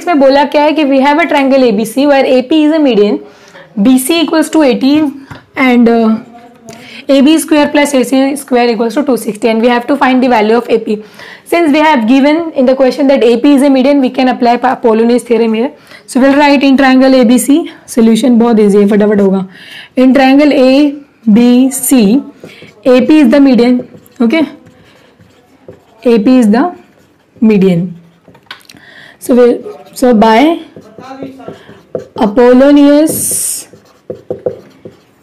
में बोला क्या है कि we have a triangle ABC where AP is a median, BC equals to 18 and AB square plus AC square equals to 260 and we have to find the value of AP. Since we have given in the question that AP is a median, we can apply Apollonius theorem here. So we'll write in triangle ABC, solution बहुत easy है, फटाफट होगा. In triangle ABC, AP is the median, okay? AP is the median. So by Apollonius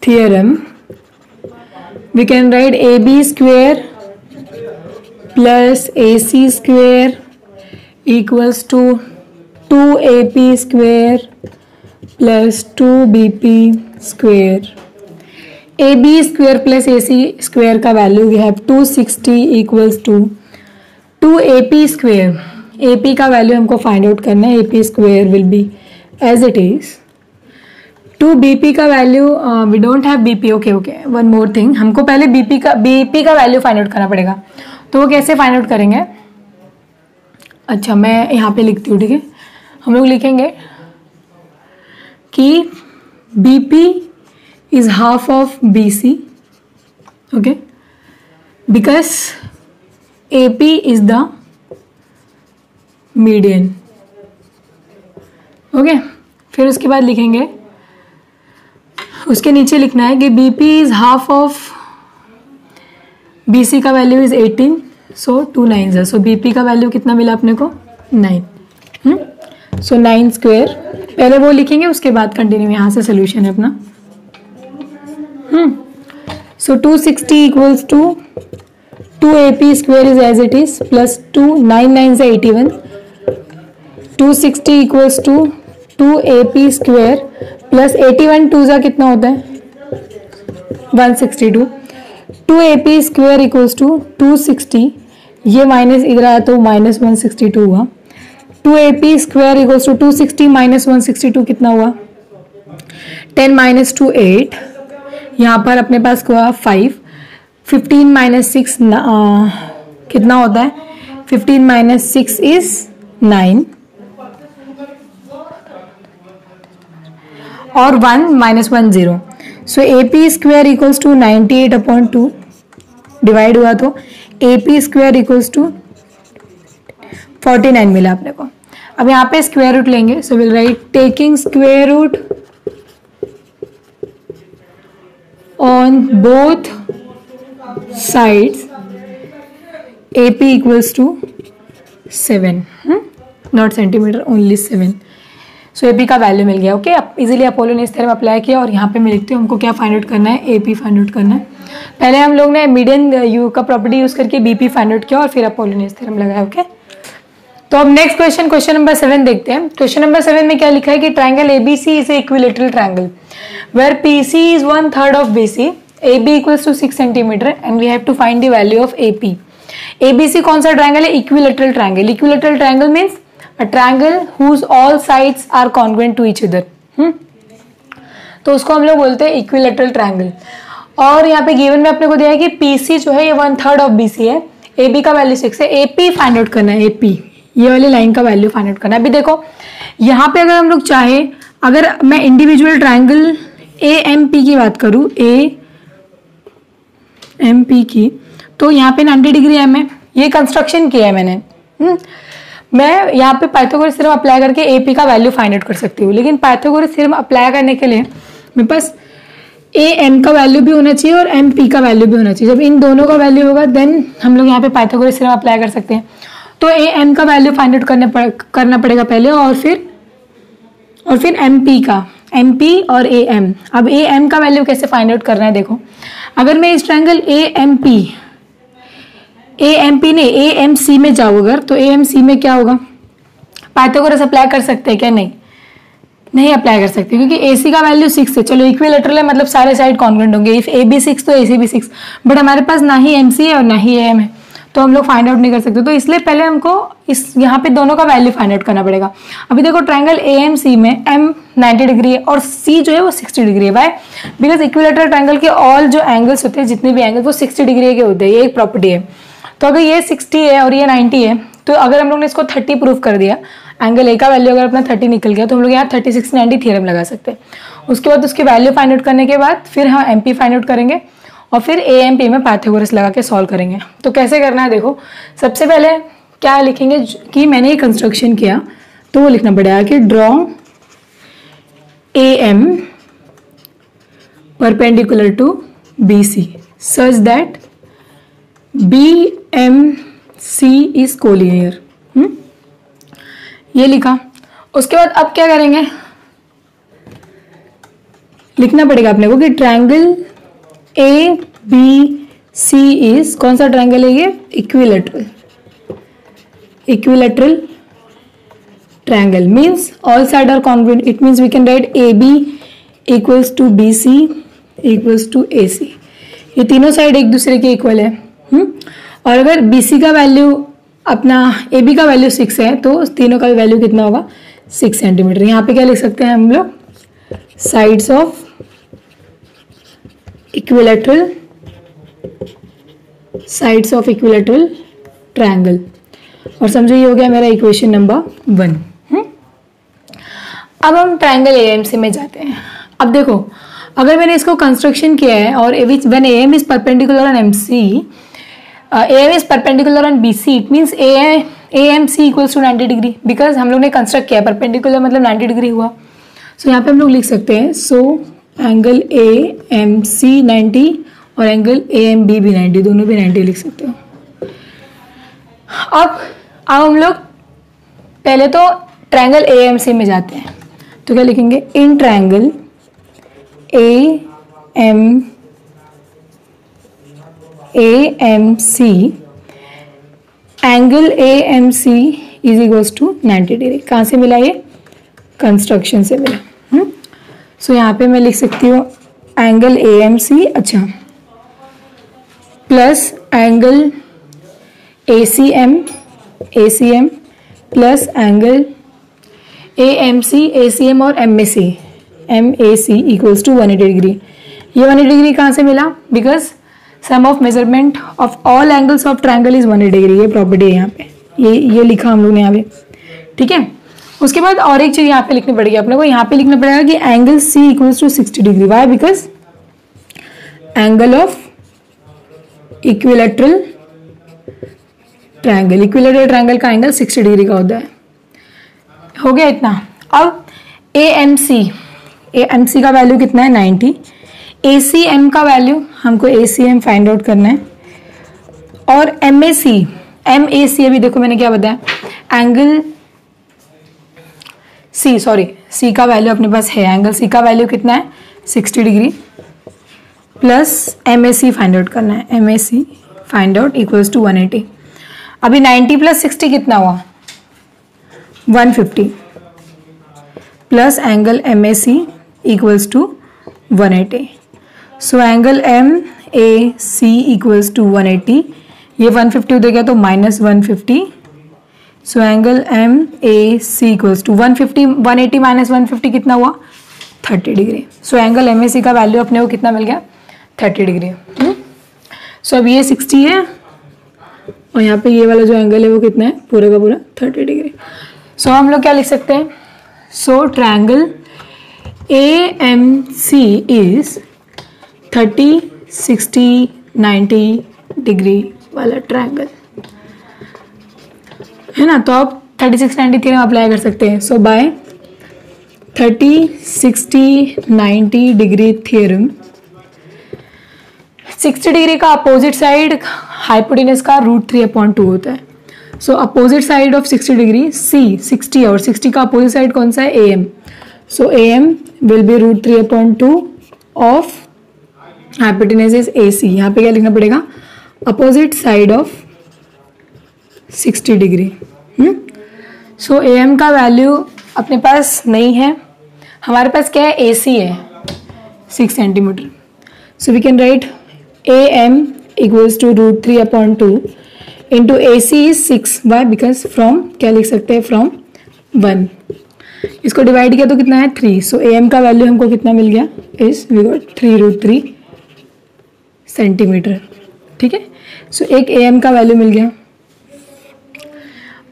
theorem, we can write AB square plus AC square equals to 2AP square plus 2BP square. AB square plus AC square का value we have 260 equals to 2AP square. AP का value हमको find out करना है. AP square will be as it is. 2BP का value we don't have BP. Okay one more thing, हमको पहले BP का value find out करना पड़ेगा. तो वो कैसे फाइंड आउट करेंगे? अच्छा मैं यहाँ पे लिखती हूँ, ठीक है. हम लोग लिखेंगे कि BP is half of BC, okay, because AP is the median. Okay, फिर उसके बाद लिखेंगे, उसके नीचे लिखना है कि BP is half of BC का वैल्यू इज 18, सो 2 9s है. सो BP का वैल्यू कितना मिला अपने को? 9. सो 9 स्क्वायर पहले वो लिखेंगे, उसके बाद कंटिन्यू. यहाँ से सोल्यूशन है अपना. So 260 equals to 2AP square is as it is plus 2 9 9 से 81. 260 इक्वल्स टू 2AP स्क्वायर प्लस 81 टू ज़ा कितना होता है? 162. 2AP स्क्वायर इक्वल्स टू 260, ये माइनस इधर आया तो माइनस 162 हुआ. 2AP square equals to 260 minus 162 कितना हुआ? 10 माइनस 2 8. यहाँ पर अपने पास हुआ 5. 15 माइनस 6 कितना होता है? 15 माइनस 6 इज 9. और 1 minus 1 0. So AP square equals to 98/2 divide हुआ तो AP स्क्वायर इक्वल्स टू 49 मिला अपने को. अब यहाँ पे स्क्वायर रूट लेंगे. So will write taking square root on both sides AP equals to 7, not centimetre, only 7. So AP का वैल्यू मिल गया. ओके, अब इजीली अपोलोनियस थ्योरम अप्लाई किया और यहाँ पे मैं लिखती हूँ हमको क्या फाइंड आउट करना है? AP फाइंड आउट करना है. पहले हम लोग ने मीडियन यू का प्रॉपर्टी यूज करके BP फाइंड आउट किया और फिर अपोलोनियस थ्योरम लगाया. ओके, तो अब नेक्स्ट क्वेश्चन नंबर 7 देखते हैं. क्वेश्चन नंबर 7 में क्या लिखा है कि triangle ABC is a equilateral triangle where PC is 1/3 of BC, AB equals to 6 centimetre and we have to find the value of AP. ABC कौन सा ट्राइंगल है? Equilateral triangle. Equilateral triangle means a triangle whose all sides are congruent to each other. तो उसको हम लोग बोलते हैं equilateral triangle. और यहाँ पे गिवन में अपने को दिया है कि PC जो है ये 1/3 ऑफ BC है, AB का वैल्यू 6 है. AP फाइंड आउट करना है. AP ये वाली लाइन का वैल्यू फाइंड आउट करना है. अभी देखो यहाँ पे अगर हम लोग चाहे, अगर मैं इंडिविजुअल ट्रायंगल AMP की बात करूँ, AMP की, तो यहाँ पे 90 डिग्री M है. ये कंस्ट्रक्शन किया है मैंने. मैं यहाँ पे पाइथागोरस थ्योरम अप्लाई करके AP का वैल्यू फाइंड आउट कर सकती हूँ, लेकिन पाइथागोरस थ्योरम अप्लाई करने के लिए मेरे पास AM का वैल्यू भी होना चाहिए और MP का वैल्यू भी होना चाहिए. जब इन दोनों का वैल्यू होगा देन हम लोग यहाँ पे पाइथागोरस थ्योरम अप्लाई कर सकते हैं. तो AM का वैल्यू फाइंड आउट करना पड़ेगा पहले और फिर MP का, MP और AM. अब AM का वैल्यू कैसे फाइंड आउट करना है? देखो, अगर मैं इस ट्रायंगल AMP ने AMC में जाओ अगर, तो AMC में क्या होगा? पाइथागोरस अप्लाई कर सकते हैं क्या? नहीं अप्लाई कर सकते, क्योंकि AC का वैल्यू 6 है. चलो इक्विलेटरल है, मतलब सारे साइड कॉन्ग्रुएंट होंगे. इफ AB 6 तो AC भी 6, बट हमारे पास ना ही MC है और ना ही AM है, तो हम लोग फाइंड आउट नहीं कर सकते. तो इसलिए पहले हमको इस यहाँ पे दोनों का वैल्यू फाइंड आउट करना पड़ेगा. अभी देखो ट्रायंगल AMC में M 90 डिग्री है और C जो है वो 60 डिग्री है. वाई? बिकॉज इक्विलेटरल ट्रायंगल के ऑल जो एंगल्स होते हैं, जितने भी एंगल, वो 60 डिग्री के होते हैं. ये एक प्रॉपर्टी है. तो अगर ये 60 है और ये 90 है, तो अगर हम लोग ने इसको 30 प्रूफ कर दिया, एंगल ए का वैल्यू अगर अपना 30 निकल गया तो हम लोग यहाँ 3690 थ्योरम लगा सकते हैं। उसके बाद उसकी वैल्यू फाइंड आउट करने के बाद फिर हम एमपी फाइंड आउट करेंगे और फिर एएमपी में पाइथागोरस लगा के सॉल्व करेंगे। तो कैसे करना है देखो, सबसे पहले क्या लिखेंगे कि मैंने ये कंस्ट्रक्शन किया तो वो लिखना पड़ेगा कि draw AM perpendicular to BC such that BMC is collinear. ये लिखा। उसके बाद अब क्या करेंगे, लिखना पड़ेगा अपने को कि ट्रायंगल ABC इज, कौन सा ट्रायंगल है ये, equilateral triangle means all sides are congruent. It means we can write AB equals to BC equals to AC. ये तीनों साइड एक दूसरे के इक्वल है। और अगर BC का वैल्यू अपना AB का वैल्यू 6 है तो तीनों का वैल्यू कितना होगा, 6 सेंटीमीटर। यहाँ पे क्या लिख सकते हैं हम लोग, साइड्स ऑफ इक्विलैटरल ट्रायंगल। और समझो ये हो गया मेरा इक्वेशन नंबर 1। अब हम ट्रायंगल AMC में जाते हैं। अब देखो, अगर मैंने इसको कंस्ट्रक्शन किया है और when AM is perpendicular on MC, AM is perpendicular on BC, it means AMC equals to 90 degree, because हम लोग ने कंस्ट्रक्ट किया परपेंडिकुलर मतलब 90 डिग्री हुआ। सो यहाँ पे हम लोग लिख सकते हैं, सो एंगल AMC 90 और एंगल AMB भी 90, दोनों भी 90 लिख सकते हो। अब हम लोग पहले तो ट्रायंगल AMC में जाते हैं, तो क्या लिखेंगे, in triangle AMC angle AMC is equals to 90 degree. कहाँ से मिला ये, कंस्ट्रक्शन से मिला। सो यहाँ पे मैं लिख सकती हूँ एंगल AMC, अच्छा, plus angle ACM plus angle AMC, ACM और MAC इक्वल्स टू 180 डिग्री। ये 180 डिग्री कहाँ से मिला, because sum of measurement of all angles of triangle is 180 degree. ये प्रॉपर्टी है यहाँ पे, ये लिखा हम लोग ने यहाँ पे, ठीक है। उसके बाद और एक चीज यहाँ पे लिखनी पड़ेगी अपने को, यहाँ पे लिखना पड़ेगा कि angle C equals to 60 degree. Why, because angle of equilateral triangle का एंगल 60 डिग्री का होता है। हो गया इतना। अब AMC का वैल्यू कितना है, 90। ACM का वैल्यू हमको ACM फाइंड आउट करना है। और MAC अभी देखो मैंने क्या बताया, एंगल C का वैल्यू अपने पास है, एंगल C का वैल्यू कितना है, 60 degree, plus MAC find out करना है। MAC find out equals to 180। अभी 90 प्लस 60 कितना हुआ, 150, plus angle MAC equals to 180। So angle MAC equals to 180, ये 150 उधर गया तो minus 150। So angle MAC equals to 180 minus 150 कितना हुआ, 30 डिग्री। सो एंगल MAC का वैल्यू अपने को कितना मिल गया, 30 डिग्री। सो अब ये 60 है और यहाँ पे ये वाला जो एंगल है वो कितना है, पूरा का पूरा 30 डिग्री। सो हम लोग क्या लिख सकते हैं, सो ट्रायंगल AMC इज 30, 60, 90 डिग्री वाला ट्रायंगल है ना। तो आप 36, 90 थ्योरम अप्लाई कर सकते हैं। सो बाय 30, 60, 90 डिग्री थ्योरम, 60 डिग्री का अपोजिट साइड हाइपोटेनस का √3/2 होता है। So opposite side of 60 degree C60 और 60 का अपोजिट साइड कौन सा है, AM। So AM will be √3/2 of hypotenuse is AC। यहाँ पे क्या लिखना पड़ेगा, opposite side of 60 degree. So AM का वैल्यू अपने पास नहीं है, हमारे पास क्या है, AC है 6 centimetre. So we can write AM equals to √3/2 into AC is 6। Why, because from क्या लिख सकते हैं, फ्रॉम 1। इसको डिवाइड किया तो कितना है, 3। सो AM का वैल्यू हमको कितना मिल गया, इज वी गॉट 3√3 सेंटीमीटर, ठीक है। सो एक AM का वैल्यू मिल गया।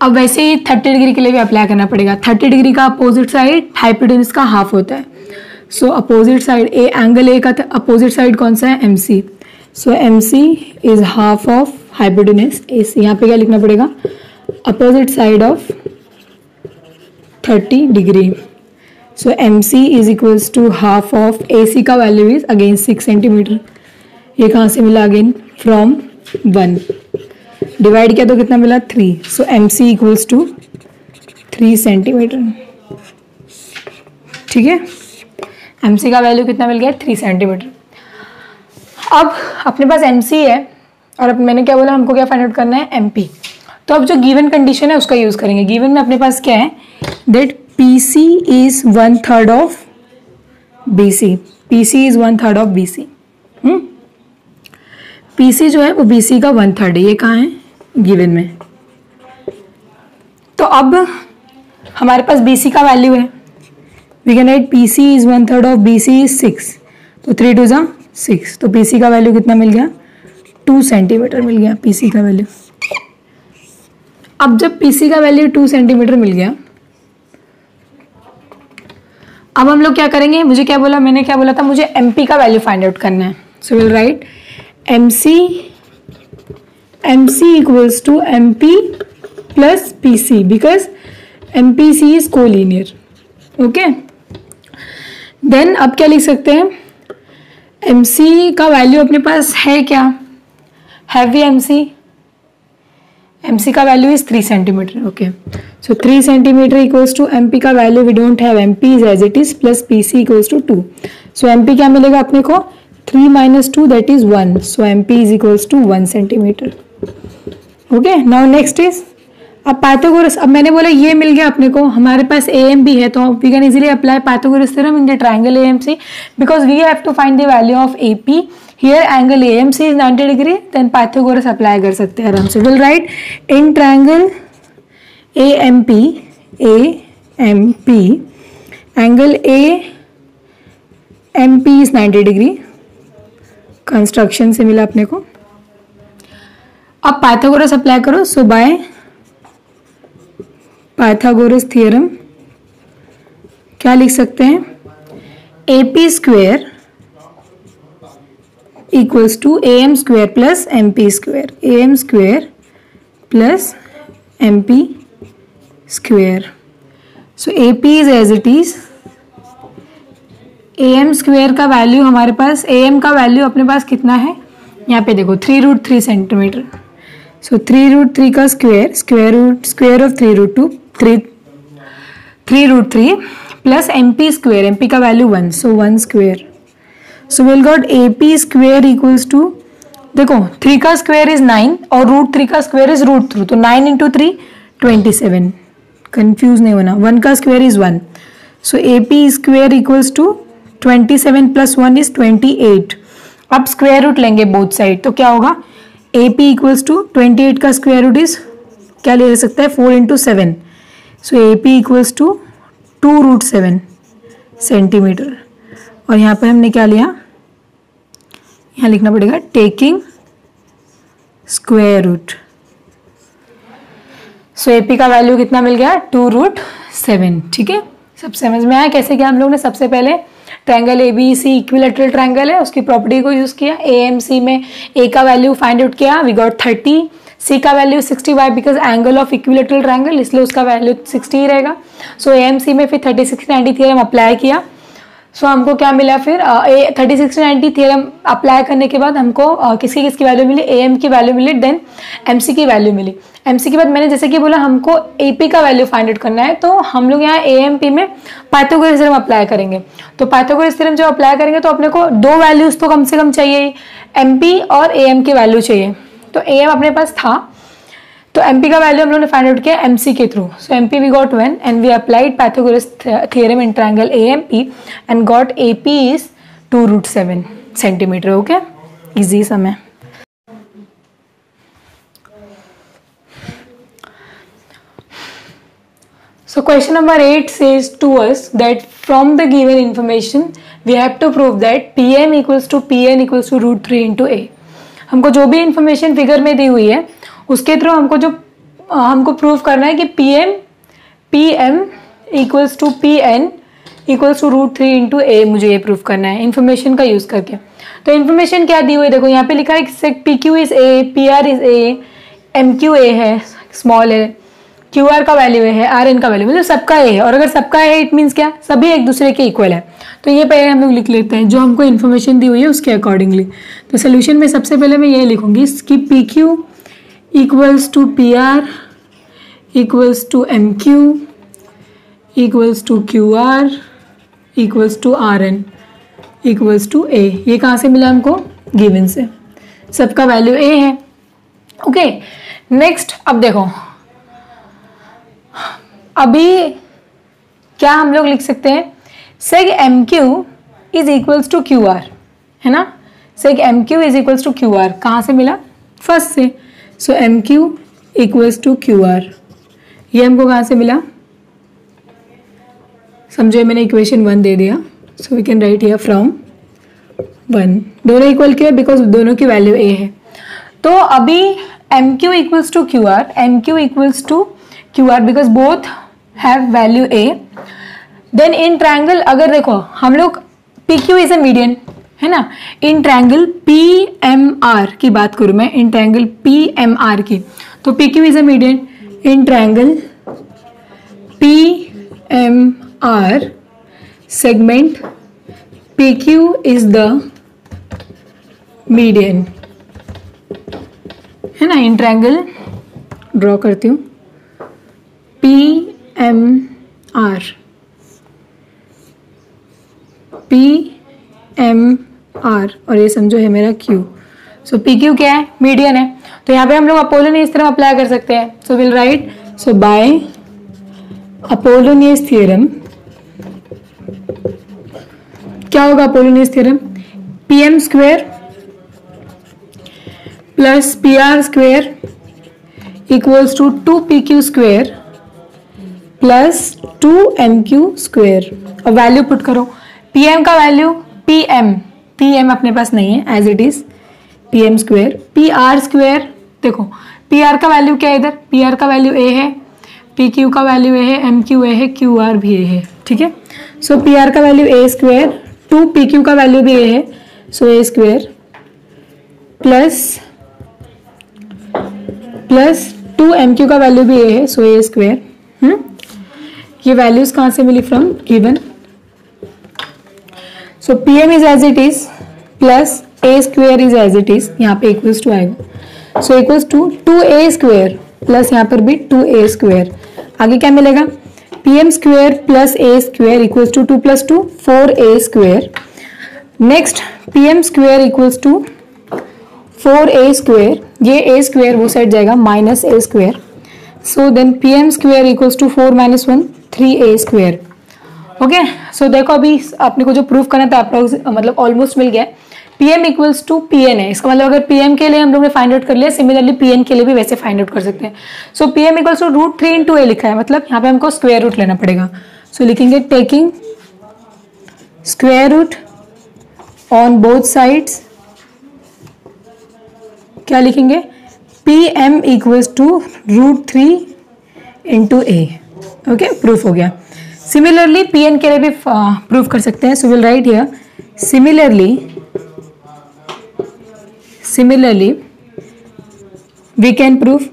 अब वैसे ही 30 डिग्री के लिए भी अप्लाई करना पड़ेगा। 30 डिग्री का अपोजिट साइड हाइपोटेन्यूज का हाफ होता है। So opposite side A, angle A का अपोजिट साइड कौन सा है? MC। So MC is half of hypotenuse AC। यहाँ पे क्या लिखना पड़ेगा? Opposite side of 30 degree. So MC is equals to half of AC का वैल्यू इज अगेन 6 सेंटीमीटर। ये कहाँ से मिला? अगेन फ्रॉम 1 डिवाइड किया तो कितना मिला? 3। सो MC इक्वल्स टू 3 सेंटीमीटर। ठीक है, MC का वैल्यू कितना मिल गया? 3 सेंटीमीटर। अब अपने पास MC है और अब मैंने क्या बोला, हमको क्या फाइंड आउट करना है? MP। तो अब जो गिवन कंडीशन है उसका यूज करेंगे। गिवन में अपने पास क्या है? That PC is 1/3 of BC। PC is 1/3 of BC। PC जो है वो BC का 1/3 है। ये कहाँ है? गिवन में। तो अब हमारे पास BC का वैल्यू है, we can write PC is 1/3 of BC is 6। तो 3 2 जा 6। तो PC का वैल्यू कितना मिल गया? 2 सेंटीमीटर मिल गया PC का वैल्यू। अब जब PC का वैल्यू 2 सेंटीमीटर मिल गया, अब हम लोग क्या करेंगे? मुझे क्या बोला? मैंने क्या बोला था? मुझे MP का वैल्यू फाइंड आउट करना है। सो will right MC equals to MP plus PC because MPC is collinear. Okay, then अब क्या लिख सकते हैं? MC का वैल्यू अपने पास है क्या? हैव वी MC का value is 3 centimetre. Okay, so 3 centimetre equals to MP का value we don't have, MP is as it is plus PC equals to 2। So MP क्या मिलेगा अपने को? 3 minus 2 that is 1. So MP is equals to 1 centimeter. Okay, now next is अब Pythagoras. अब मैंने बोला ये मिल गया अपने को, हमारे पास AM भी है, तो we can easily apply Pythagoras theorem in the triangle AMC because we have to find the value of AP. Here angle AMC is 90 degree, then Pythagoras apply कर सकते हैं आराम से। We'll write in triangle AMP angle AMP is 90 degree। Construction से मिला अपने को। अब पाइथागोरस अप्लाई करो। सो बाय पाइथागोरस थ्योरम क्या लिख सकते हैं? AP square equals to AM square plus MP square. AM square plus MP square. So AP is as it is. AM square का वैल्यू हमारे पास, AM का वैल्यू अपने पास कितना है? यहाँ पे देखो 3√3 सेंटीमीटर। सो 3√3 का square, square of 3√2 3√3 plus MP square, MP का value 1, so 1 square. So will got AP square equals to, देखो 3 का स्क्वायर इज 9 और √3 का स्क्वायर इज √3, तो 9 इंटू 3 27। कंफ्यूज नहीं होना। 1 का square is 1। So AP square equals to 27 plus 1 is 28। अब स्क्वायर रूट लेंगे बोथ साइड, तो क्या होगा? AP इक्वल्स टू 28 का स्क्वायर रूट इज क्या ले सकता है? 4 into 7। So AP equals to 2√7 centimetre. और यहाँ पर हमने क्या लिया? यहाँ लिखना पड़ेगा taking square root. So AP का वैल्यू कितना मिल गया? 2√7। ठीक है, सब समझ में आया कैसे? क्या हम लोग ने सबसे पहले ट्रायंगल ABC इक्विलैटरल ट्रायंगल है, उसकी प्रॉपर्टी को यूज किया। AMC में A का वैल्यू फाइंड आउट किया, वी गॉट 30। C का value 60 because angle of equilateral triangle, इसलिए उसका वैल्यू 60 ही रहेगा। सो AMC में फिर 30-60-90 थ्योरम अप्लाई किया। सो हमको क्या मिला फिर? 30-60-90 थ्योरम अप्लाई करने के बाद हमको किसकी वैल्यू मिली? AM की वैल्यू मिली, देन MC की वैल्यू मिली। MC के बाद मैंने जैसे कि बोला हमको AP का वैल्यू फाइंड आउट करना है, तो हम लोग यहाँ AMP में पाइथागोरस थ्योरम अप्लाई करेंगे। तो पाइथागोरस थ्योरम जब अप्लाई करेंगे तो अपने को 2 वैल्यूज तो कम से कम चाहिए, MP और AM की वैल्यू चाहिए। तो AM अपने पास था, तो MP का वैल्यू हम लोगों ने फाइंड आउट किया MC के through. So MP we got 1 and we applied Pythagoras theorem in triangle AMP and got AP is 2√7 centimetre. Okay, easy sum है। So question number 8 says to us that from the given information we have to prove that PM equals to PN equals to √3 into A। हमको जो भी information figure में दी हुई है उसके through हमको जो हमको प्रूव करना है कि P M equals to P N equals to √3 into A, मुझे ये प्रूव करना है इन्फॉर्मेशन का यूज़ करके। तो इन्फॉर्मेशन क्या दी हुई है, देखो यहाँ पे लिखा है P Q is A, P R is A, M Q A है, स्मॉल है, क्यू आर का वैल्यू है, आर एन का वैल्यू, मतलब सबका ए है। और अगर सबका है इट मीन्स क्या, सभी एक दूसरे के इक्वल है। तो ये पहले हम लोग लिख लेते हैं जो हमको इन्फॉर्मेशन दी हुई है उसके अकॉर्डिंगली। तो सोल्यूशन में सबसे पहले मैं ये लिखूंगी कि P Q equals to P R equals to M Q equals to Q R equals to R N equals to A. ये कहाँ से मिला हमको, गिवन से, सबका वैल्यू ए है। ओके नेक्स्ट, अब देखो अभी क्या हम लोग लिख सकते हैं, seg M Q is equals to Q R, है ना, seg M Q is equals to Q R, कहाँ से मिला, फर्स्ट से। So M Q equals to Q R, ये हमको कहाँ से मिला, समझो मैंने इक्वेशन 1 दे दिया। So we can write here from 1, दोनों इक्वल क्यों है, बिकॉज दोनों की वैल्यू ए है। तो अभी M Q equals to Q R, M Q equals to Q R because both have value A. Then in triangle अगर देखो हम लोग P Q is a median, है ना, in triangle P M R की बात करूँ मैं, in triangle P M R की, तो P Q is a median in triangle P M R, segment P Q is the median, है ना। इन ट्रायंगल ड्रॉ करती हूँ P M R, P M R, और ये समझो है मेरा क्यू। सो पी क्यू क्या है, मीडियन है। तो यहाँ पे हम लोग अपोलोनियस थ्योरम अप्लाई कर सकते हैं। सो will write, so by Apollonius theorem क्या होगा, Apollonius theorem P M square plus P R square equals to 2pq square plus 2mq square. और वैल्यू पुट करो, pm का वैल्यू pm अपने पास नहीं है, as it is pm square, pr square, देखो pr का वैल्यू क्या है इधर, pr का वैल्यू a है, pq का वैल्यू a है, mq a है, qr भी a है, ठीक है। सो pr का वैल्यू a स्क्वेयर, 2pq का वैल्यू भी a है, so a square plus 2mq का वैल्यू भी a है, सो a स्क्वेयर। ये वैल्यूज कहाँ से मिली, from given. So pm is as it is plus a square is as it is, यहाँ पे इक्वल्स टू आएगा। So equals to 2a square plus यहाँ पर भी 2a स्क्वेयर, आगे क्या मिलेगा, pm square plus a square equals to 2 + 2 4a square. Next pm square equals to 4a square, ये a स्क्वेयर वो साइड जाएगा minus a square. So then pm square equals to 4 - 1 3a square. Okay, so देखो अभी आपने को जो proof करना था अप्रोक्स मतलब ऑलमोस्ट मिल गया है। pm इक्वल्स टू pn है, इसका मतलब अगर pm के लिए हम लोग ने फाइंड आउट कर लिया, सिमिलरली pn के लिए भी वैसे फाइंड आउट कर सकते हैं। So pm equals to √3 into a लिखा है, मतलब यहाँ पे हमको स्क्वायर रूट लेना पड़ेगा। सो लिखेंगे taking square root on both sides, क्या लिखेंगे, pm equals to √3 into a। Okay, proof हो गया। सिमिलरली pn के लिए भी प्रूफ कर सकते हैं। सो will write here similarly we can prove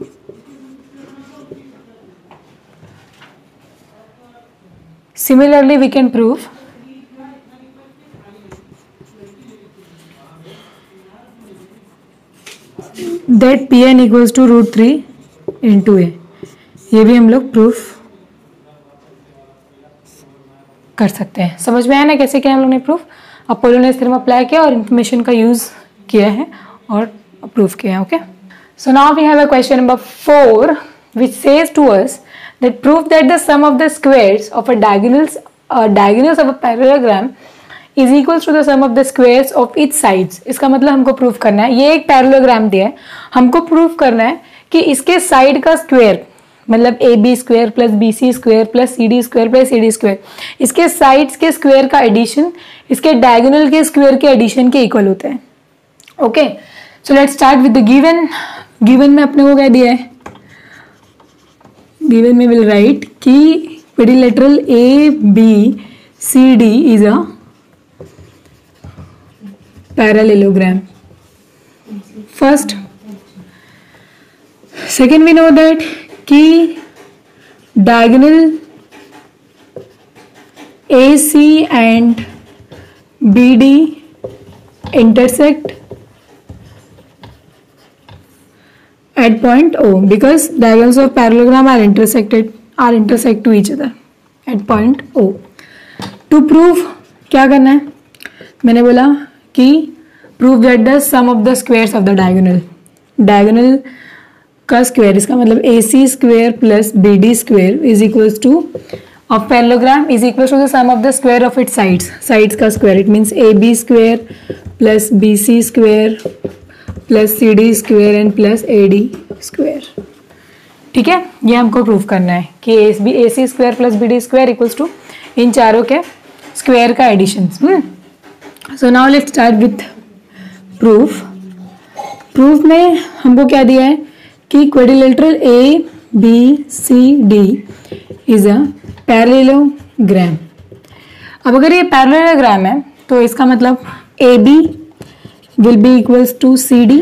that pn equals to √3 into a। ये भी हम लोग प्रूफ कर सकते हैं। समझ में आया ना कैसे किया हम लोग ने प्रूफ, अपोलोनियस थ्योरम अप्लाई किया और इंफॉर्मेशन का यूज किया है और प्रूफ किया है। Okay, so now we have a question number 4 which says to us that prove that the sum of the squares of diagonals of a parallelogram is equals to the sum of the squares of its sides। इसका मतलब हमको proof करना है, ये एक parallelogram दिया है, हमको प्रूफ करना है कि इसके साइड का स्क्वायर मतलब AB square plus BC square plus CD square plus CD square, इसके साइड्स के स्क्वायर का एडिशन इसके डायगोनल के स्क्वायर के एडिशन के इक्वल होते हैं। Okay, so let's start with the given में अपने को क्या दिया है, B1 में विल राइट कि quadrilateral A B C D is a parallelogram. First. Second we know that कि diagonal AC and BD intersect at point O because diagonals of parallelogram are intersect to each other at point O. To prove क्या करना है? मैंने बोला कि prove that the sum of the squares of the diagonal का square, इसका मतलब AC square plus BD square is equals to of parallelogram is equal to the sum of the square of its sides का square. It means AB square plus BC square plus CD square and plus AD square. ठीक है, ये हमको proof करना है कि AC square plus BD square equals to इन चारों के स्क्वायर का addition. So now let's start with proof. Proof में हमको क्या दिया है कि quadrilateral ABCD is a parallelogram. अब अगर ये पैरेललोग्राम है तो इसका मतलब AB will be equals to CD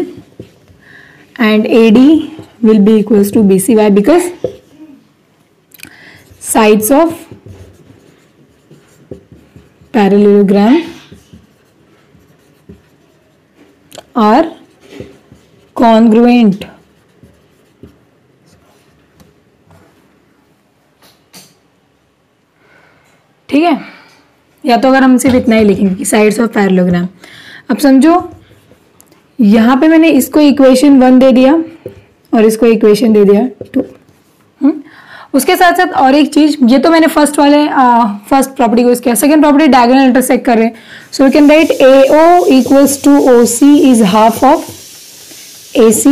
and AD will be equals to BC. Why? Because sides of parallelogram are congruent. ठीक है, या तो अगर हम सिर्फ इतना ही लिखेंगे कि साइड्स ऑफ पैरेललोग्राम. अब समझो यहाँ पे मैंने इसको इक्वेशन 1 दे दिया और इसको इक्वेशन दे दिया 2. उसके साथ साथ और एक चीज, ये तो मैंने फर्स्ट प्रॉपर्टी को किया. सेकंड प्रॉपर्टी डायगोनल इंटरसेक्ट कर रहे हैं, so we can write AO equals to OC is half of AC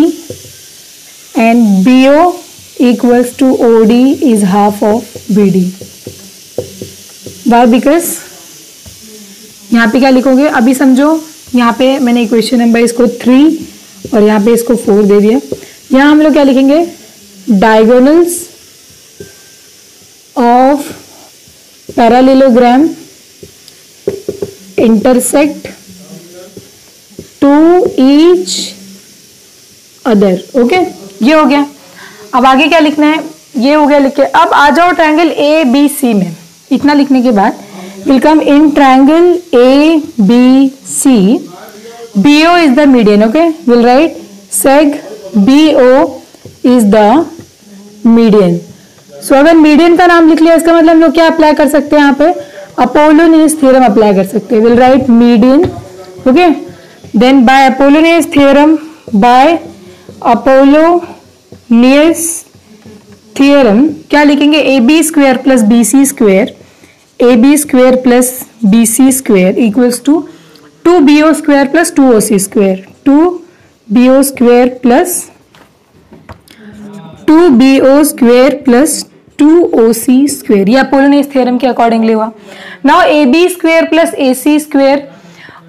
and BO equals to OD is half of BD. Why? Because यहाँ पे क्या लिखोगे, अभी समझो यहाँ पे मैंने इक्वेशन नंबर इसको 3 और यहाँ पे इसको 4 दे दिया. यहाँ हम लोग क्या लिखेंगे, diagonals of parallelogram intersect to each other. Okay, ये हो गया. अब आगे क्या लिखना है, ये हो गया लिख के. अब आ जाओ ट्रायंगल ABC में. इतना लिखने के बाद will come in triangle ABC BO is the median. Okay, will write seg BO is the median. So अगर मीडियन का नाम लिख लिया इसका मतलब हम लोग क्या अप्लाई कर सकते हैं, यहाँ पे अपोलोनियस थ्योरम अप्लाई कर सकते हैं. Will write median. Okay, then by Apollonius theorem, by Apollonius theorem क्या लिखेंगे, AB square plus BC square, AB square plus BC square equals to 2BO square plus 2OC square. 2BO square plus 2BO square plus 2OC square. ये Apollonius theorem के accordingly हुआ. Now AB square plus AC square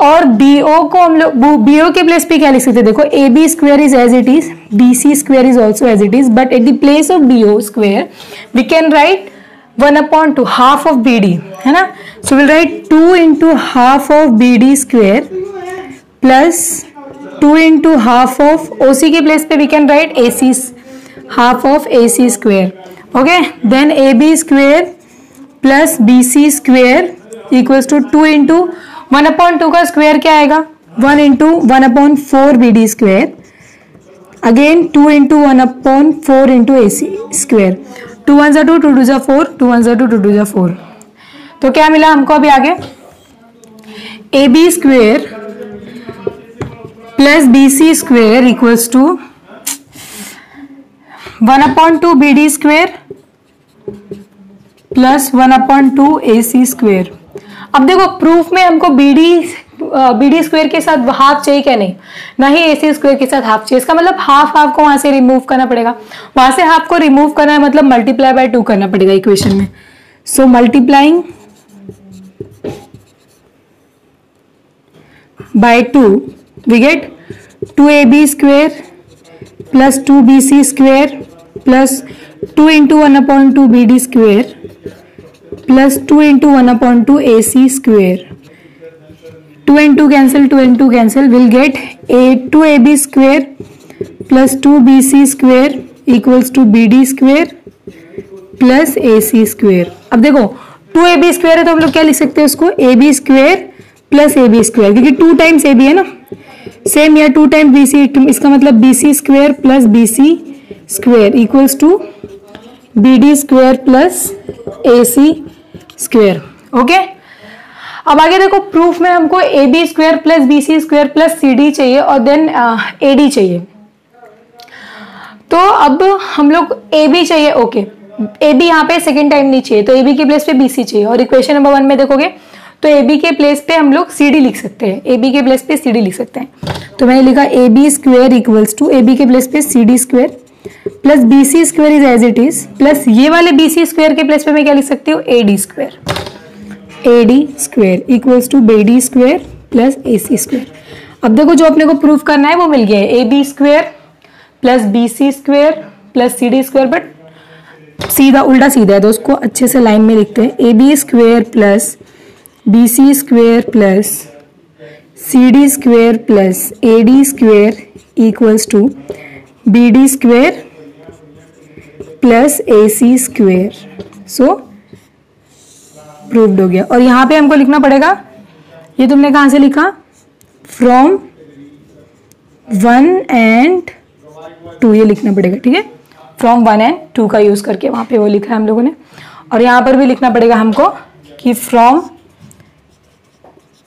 और BO को हम लोग BO के place पे क्या लिख सकते हैं, देखो AB square is as it is, BC square is also as it is, but at the place of BO square we can write 1/2 half of BD, है ना. So will write 2 into half of BD square plus 2 into half of OC के place पे we can write AC half of AC square. Okay, then AB square plus BC square equals to 2 into 1/2 का square क्या आएगा, 1 into 1/4 BD square, again 2 into 1/4 into AC square. 2 1 2 2 2 4, 2 1 2 2 2 4. तो क्या मिला हमको अभी आगे, AB square plus BC square equals to 1/2 BD square plus 1/2 AC square. अब देखो प्रूफ में हमको BD स्क्वायर के साथ हाफ चाहिए क्या, नहीं, ना ही AC स्क्वायर के साथ हाफ चाहिए. इसका मतलब हाफ को वहां से रिमूव करना पड़ेगा. वहां से हाफ को रिमूव करना है मतलब मल्टीप्लाई बाय 2 करना पड़ेगा इक्वेशन में. So multiplying by 2 we get 2AB square plus 2BC square plus 2 into 1/2 BD square plus 2 into 1/2 AC square. 2 and 2 cancel, will get 2AB square plus 2BC square equals to BD square plus AC square. अब देखो 2AB square है तो हम लोग क्या लिख सकते हैं उसको, AB square plus AB square, क्योंकि 2 times AB है ना. सेम या 2 times BC, इसका मतलब BC square plus BC square equals to BD square plus AC square. Okay अब आगे देखो, प्रूफ में हमको AB square plus BC square plus CD चाहिए और देन AD चाहिए. तो अब हम लोग AB चाहिए. ओके AB यहाँ पे सेकेंड टाइम नहीं चाहिए, तो AB के प्लेस पे BC चाहिए. और इक्वेशन नंबर 1 में देखोगे तो AB के प्लेस पे हम लोग CD लिख सकते हैं. AB के प्लेस पे CD लिख सकते हैं. तो मैंने लिखा AB square equals to AB के प्लेस पे CD square plus BC square is as it is plus ये वाले BC स्क्वायर के प्लेस पे मैं क्या लिख सकती हूँ, AD square. AD square equals to BD square plus AC square. अब देखो जो अपने को प्रूफ करना है वो मिल गया है, AB square plus BC square plus CD square, but सीधा उल्टा सीधा है तो उसको अच्छे से लाइन में लिखते हैं. AB square plus BC square plus CD square plus AD square equals to BD square plus AC square. So proved हो गया. और यहाँ पे हमको लिखना पड़ेगा, ये तुमने कहाँ से लिखा, फ्रॉम 1 and 2 ये लिखना पड़ेगा. ठीक है, फ्रॉम 1 and 2 का यूज करके वहां पे वो लिखा है हम लोगों ने. और यहाँ पर भी लिखना पड़ेगा हमको कि फ्रॉम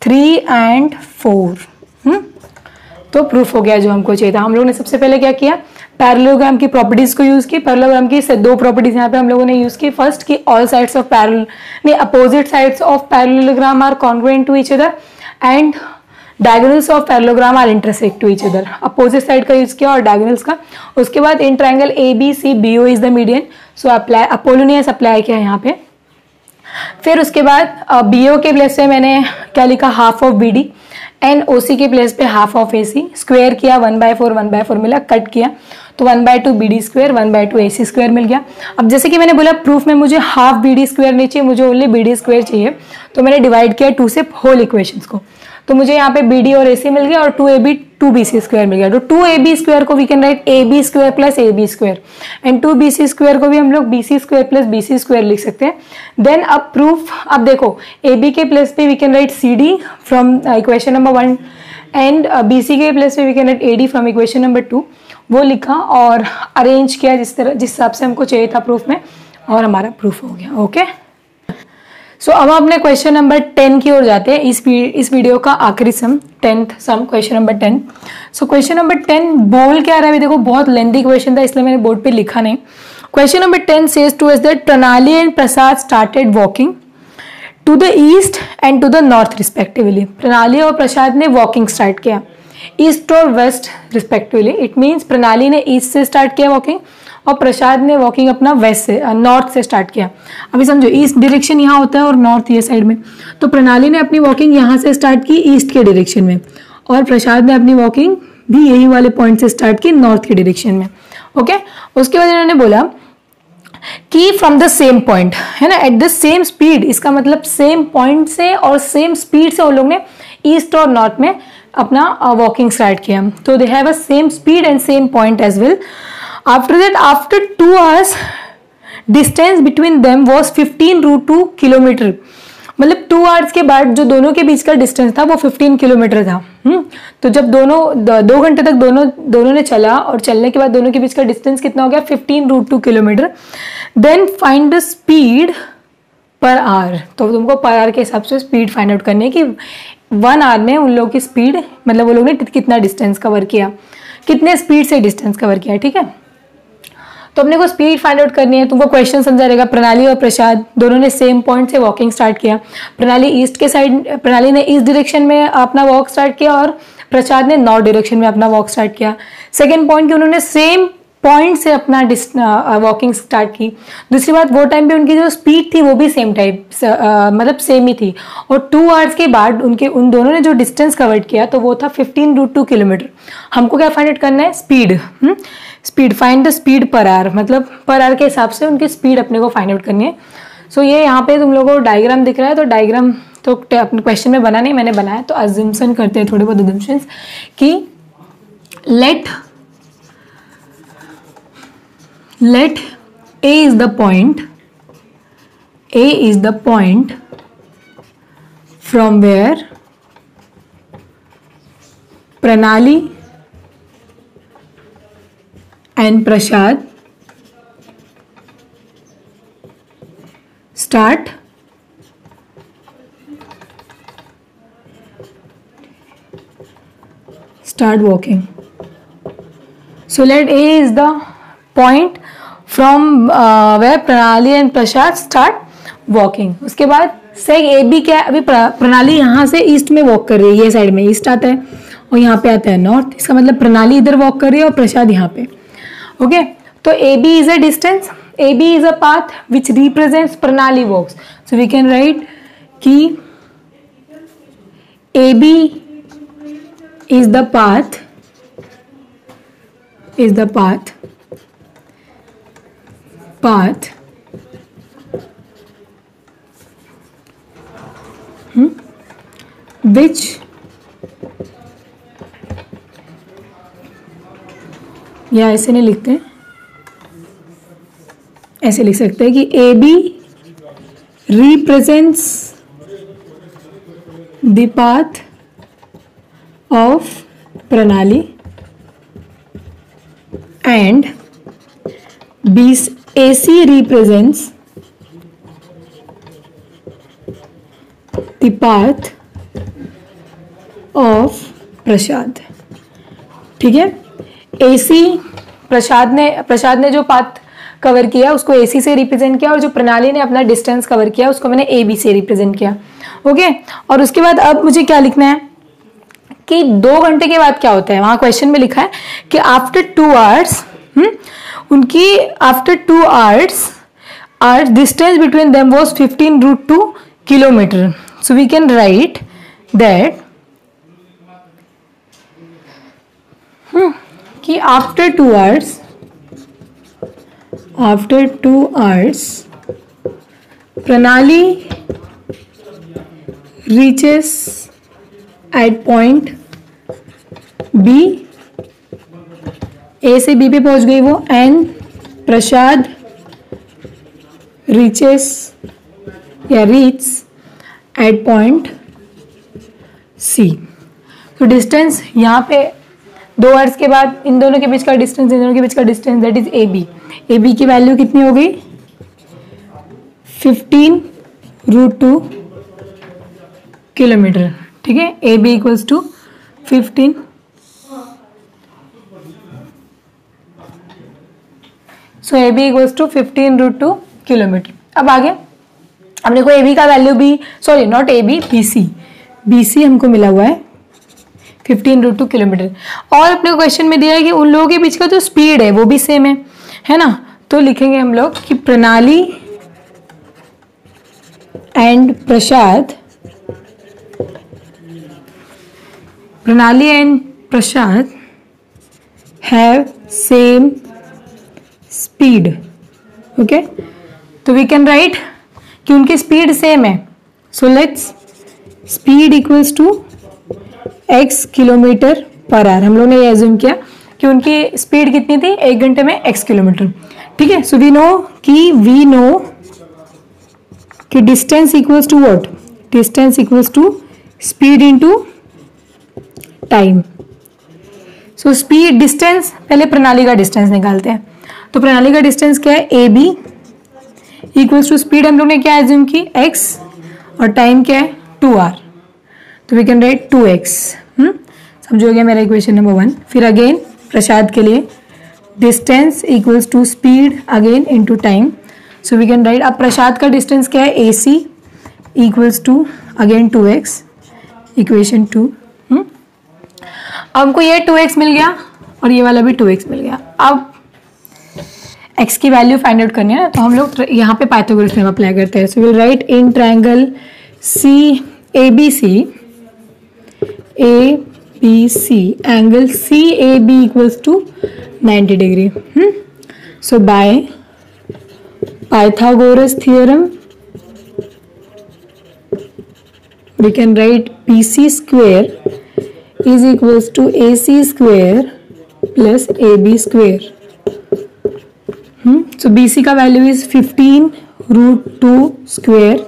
3 and 4. तो प्रूफ हो गया जो हमको चाहिए था. हम लोगों ने सबसे पहले क्या किया, पैरेललोग्राम की प्रॉपर्टीज को यूज की. पैरेललोग्राम की दो प्रॉपर्टीज यहाँ पे हम लोगों ने यूज की. फर्स्ट कि ऑल साइड्स ऑफ पैरेलल नहीं, opposite sides of parallelogram are congruent to each other and diagonals of parallelogram are intersect to each other. Opposite side का यूज किया और डायगोनल्स का. उसके बाद in triangle ABCBO is the median, so apply Apollonius apply किया यहाँ पे. फिर उसके बाद BO के प्लेस पे मैंने क्या लिखा, half of BD and OC के प्लेस पे हाफ ऑफ AC. स्क्वायर किया 1/4 मिला, कट किया तो 1/2 BD स्क्वायर 1/2 AC स्क्वायर मिल गया. अब जैसे कि मैंने बोला प्रूफ में मुझे हाफ BD स्क्वायर नहीं चाहिए, मुझे ओनली BD स्क्वायर चाहिए, तो मैंने डिवाइड किया 2 से होल इक्वेशंस को. तो मुझे यहाँ पे BD और AC मिल गया और 2AB 2BC स्क्वायर मिल गया. तो 2AB स्क्वायर को we can write AB square plus AB square and 2BC square को भी हम लोग BC square plus BC square लिख सकते हैं. देन अब प्रूफ, अब देखो AB के प्लेस पे we can write CD from equation number 1 and BC के प्लेस पे we can write AD from equation number 2. वो लिखा और अरेंज किया जिस हिसाब से हमको चाहिए था प्रूफ में, और हमारा प्रूफ हो गया. ओके सो अब हम अपने क्वेश्चन नंबर 10 की ओर जाते हैं. इस वीडियो का आखिरी sum, 10th sum, question number 10. So question number 10 बोल क्या रहा है, देखो बहुत लेंथी क्वेश्चन था इसलिए मैंने बोर्ड पे लिखा नहीं. Question number 10 says to us that Pranali and Prasad started walking to the east and to the north respectively. Pranali और प्रसाद ने वॉकिंग स्टार्ट किया ईस्ट और west respectively. It means Pranali ने ईस्ट से स्टार्ट किया वॉकिंग और प्रसाद ने वॉकिंग अपना वेस्ट से नॉर्थ से स्टार्ट किया. अभी समझो ईस्ट डायरेक्शन यहाँ होता है और नॉर्थ ये साइड में, तो प्रणाली ने अपनी वॉकिंग यहाँ से स्टार्ट की ईस्ट के डायरेक्शन में और प्रसाद ने अपनी वॉकिंग भी यही वाले पॉइंट से स्टार्ट की नॉर्थ के डायरेक्शन में. ओके उसके बाद इन्होंने बोला कि फ्रॉम द सेम पॉइंट, है ना, एट द सेम स्पीड. इसका मतलब सेम पॉइंट से और सेम स्पीड से उन लोग ने ईस्ट और नॉर्थ में अपना वॉकिंग स्टार्ट किया. तो they have a same speed and same point as well. After that, after 2 hours, distance between them was 15√2 kilometre. मतलब 2 आवर्स के बाद जो दोनों के बीच का डिस्टेंस था वो 15 किलोमीटर था. तो जब दोनों 2 घंटे तक दोनों ने चला और चलने के बाद दोनों के बीच का डिस्टेंस कितना हो गया, 15√2 kilometre. Then find the speed per hour. तो तुमको पर आवर के हिसाब से स्पीड फाइंड आउट करनी है कि 1 आवर में उन लोगों की स्पीड, मतलब वो लोग ने कितना डिस्टेंस कवर किया, कितने स्पीड से डिस्टेंस कवर किया. ठीक है, तो अपने को स्पीड फाइंड आउट करनी है. तुमको क्वेश्चन समझा रहेगा. प्रणाली और प्रसाद दोनों ने सेम पॉइंट से वॉकिंग स्टार्ट किया. प्रणाली ईस्ट ने ईस्ट डायरेक्शन में अपना वॉक स्टार्ट किया और प्रसाद ने नॉर्थ डायरेक्शन में अपना वॉक स्टार्ट किया. सेकंड पॉइंट कि उन्होंने सेम पॉइंट से अपना वॉकिंग स्टार्ट की. दूसरी बात, वो टाइम पे उनकी जो स्पीड थी वो भी सेम टाइप मतलब सेम ही थी. और 2 आवर्स के बाद उन दोनों ने जो डिस्टेंस कवर किया तो वो था 15√2 किलोमीटर. हमको क्या फाइंड आउट करना है, speed. Speed, find the speed per our, मतलब पर आवर के हिसाब से उनकी स्पीड अपने को फाइंड आउट करनी है। सो ये यहाँ पे तुम लोगों को डायग्राम दिख रहा है, तो डायग्राम तो अपने क्वेश्चन में बना नहीं, मैंने बनाया, तो अजम्पशन करते हैं थोड़े बहुत अजम्पशंस कि late A is the point from where Pranali and Prashad start walking. So let A is the point from where Pranali and Prashad start walking. उसके बाद सेग ए बी क्या है, अभी प्रणाली यहाँ से ईस्ट में वॉक कर रही है, ये साइड में ईस्ट आता है और यहाँ पे आता है नॉर्थ, इसका मतलब प्रणाली इधर वॉक कर रही है और प्रसाद यहाँ पे। ओके, तो A B is a distance, A B is a path which represents Pranali walks, so we can write कि A B is the path which या ऐसे नहीं लिखते, ऐसे लिख सकते हैं कि A B represents the path of Pranali and B A C represents the path of Prasad. ठीक है, एसी प्रसाद ने जो पाथ कवर किया उसको एसी से रिप्रेजेंट किया और जो प्रणाली ने अपना डिस्टेंस कवर किया उसको मैंने ए बी से रिप्रेजेंट किया। ओके, और उसके बाद अब मुझे क्या लिखना है कि 2 घंटे के बाद क्या होता है, वहां क्वेश्चन में लिखा है कि आफ्टर 2 आवर्स उनकी after 2 hours our distance between them was 15√2 kilometre. So we can write that कि after 2 hours Pranali reaches at point B, A से बी पे पहुंच गई वो, एंड प्रसाद रीचेस या रीच एट पॉइंट सी। तो डिस्टेंस यहाँ पे 2 आवर्स के बाद इन दोनों के बीच का distance that is A B. A B की वैल्यू कितनी हो गई 15√2 किलोमीटर। ठीक है, ए बी इक्वल्स टू 15 सो A B equals to 15√2 kilometre. अब आगे हमने को ए बी का वैल्यू भी, sorry not A B, B C हमको मिला हुआ है 15√2 किलोमीटर। और अपने क्वेश्चन में दिया है कि उन लोगों के बीच का जो स्पीड है वो भी सेम है ना, तो लिखेंगे हम लोग कि Pranali and Prasad have same speed. Okay, तो वी कैन राइट कि उनकी स्पीड सेम है। So let's speed equals to x kilometre per hour. हम लोग ने ये एज्यूम किया कि उनकी स्पीड कितनी थी 1 घंटे में x किलोमीटर। ठीक है, सो वी नो कि distance equals to what, distance equals to speed into time. So speed distance, पहले प्रणाली का डिस्टेंस निकालते हैं। तो प्रणाली का डिस्टेंस क्या है, A B equals to speed हम लोग ने क्या एज्यूम की x और टाइम क्या है 2 आवर, तो वी कैन राइट 2x। समझो गया मेरा इक्वेशन नंबर 1। फिर अगेन प्रसाद के लिए distance equals to speed again into time, so we can write. अब प्रसाद का डिस्टेंस क्या है A C equals to again 2x, equation 2। अब हमको ये 2x मिल गया और ये वाला भी 2x मिल गया। अब x की वैल्यू फाइंड आउट करनी है ना, तो हम लोग यहाँ पे पाइथागोरस थ्योरम अप्लाई करते हैं। सो will write in triangle C A B C angle C A B equals to 90 degree. So by Pythagoras theorem we can write BC square is equals to AC square plus AB square. So BC का value is 15 root 2 square,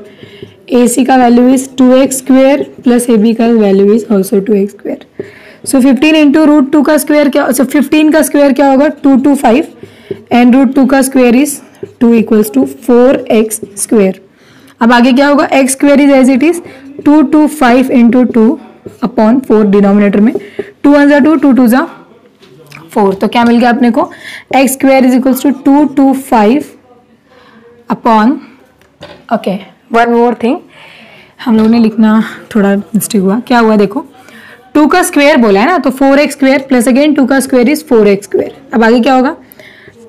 AC का value is 2x square plus AB का value is also 2x square. So 15 into root 2 का square क्या, 15 का square क्या होगा 225 and root 2 का square is 2 equals to 4x square. अब आगे क्या होगा, x square is as it is 225 into 2 upon 4 denominator में, 2 1 2 2 2 जा 4. तो क्या मिल गया अपने को, x square is equals to 225 upon. Okay, one more thing, हम लोगों ने लिखना थोड़ा मिस्टेक हुआ. क्या हुआ देखो, 2 का स्क्वेयर बोला है ना, तो 4x स्क्वेयर प्लस अगेन 2 का स्क्वेयर इज 4x स्क्वेयर. अब आगे क्या होगा,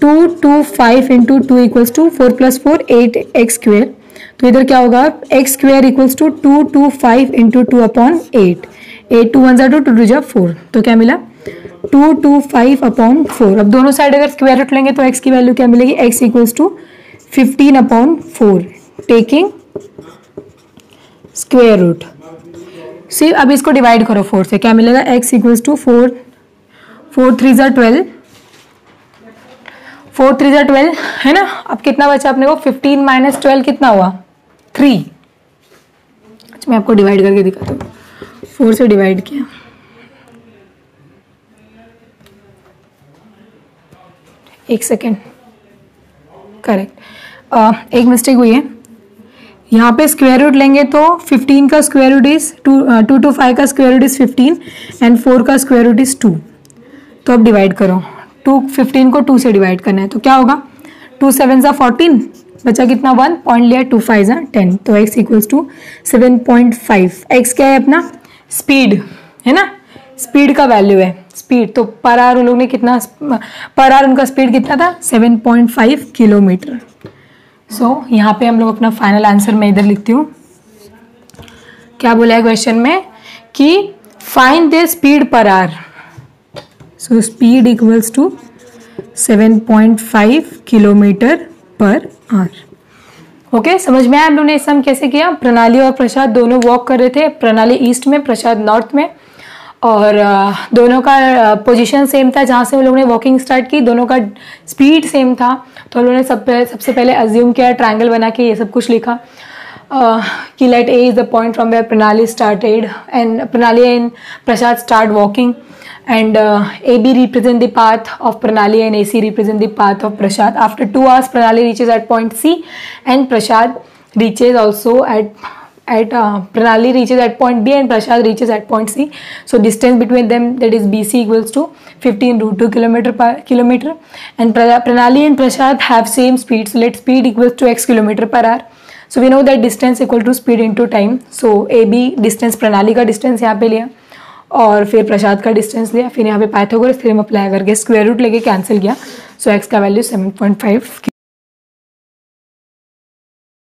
225 into 2 equals to 4 plus 4 8x square. तो इधर क्या होगा, x square equals to 225 into 2 upon 8. 8 2 1 2 2 2 जा 4. तो क्या मिला 225 अपॉन 4. अब दोनों साइड अगर स्क्वायर रूट लेंगे तो x की वैल्यू क्या मिलेगी, x equals to 15 upon 4 taking square root. सिर्फ अब इसको डिवाइड करो 4 से, क्या मिलेगा, x इक्वल्स टू 4 4 3 जा 12, 4 3 जा 12 है ना. अब कितना बचा अपने को, 15 माइनस 12 कितना हुआ 3. अच्छा मैं आपको डिवाइड करके दिखाता हूँ, 4 से डिवाइड किया, एक सेकेंड, करेक्ट. एक मिस्टेक हुई है यहाँ पे, स्क्वायर रूट लेंगे तो 15 का स्क्वायर रूट इज 2 to 5 का स्क्वायर रूट इज 15 एंड 4 का स्क्वायर रूट इज 2. तो अब डिवाइड करो, 15 को 2 से डिवाइड करना है, तो क्या होगा 2 7 जा 14, बचा कितना 1 पॉइंट लिया, 2 5 जा 10. तो x इक्वल्स टू 7.5. x क्या है अपना, स्पीड है ना, स्पीड का वैल्यू है, स्पीड. तो पर आवर उन लोग ने कितना, पर आवर उनका स्पीड कितना था 7.5 किलोमीटर. सो यहाँ पे हम लोग अपना फाइनल आंसर मैं इधर लिखती हूँ. क्या बोला है क्वेश्चन में कि find the speed per hour. So speed equals to 7.5 kilometre per hour. Okay, समझ में आया हम लोग ने सम कैसे किया. प्रणाली और प्रसाद दोनों वॉक कर रहे थे, प्रणाली ईस्ट में, प्रसाद नॉर्थ में, और दोनों का पोजीशन सेम था जहाँ से हम लोगों ने वॉकिंग स्टार्ट की, दोनों का स्पीड सेम था. तो हम लोगों ने सबसे पहले अज्यूम किया, ट्रायंगल बना के ये सब कुछ लिखा कि let A is the point from where Pranali started and Pranali and Prasad start walking, and AB represent the path of Pranali and AC represent the path of Prashad. After 2 hours Pranali reaches at point C and Prashad reaches also at Pranali reaches at point B and Prashad reaches at point C. So distance between them, that is BC, equals to 15 root 2 kilometer and Pranali and Prashad have same speed, so let speed equals to x kilometer per hour. So we know that distance equal to speed into time. So AB distance, Pranali का distance यहाँ पे लिया और फिर प्रसाद का distance लिया, फिर यहाँ पे पाइथागोरस थ्योरम अप्लाई करके स्क्वायर रूट लेके कैंसिल किया. सो x का वैल्यू 7.5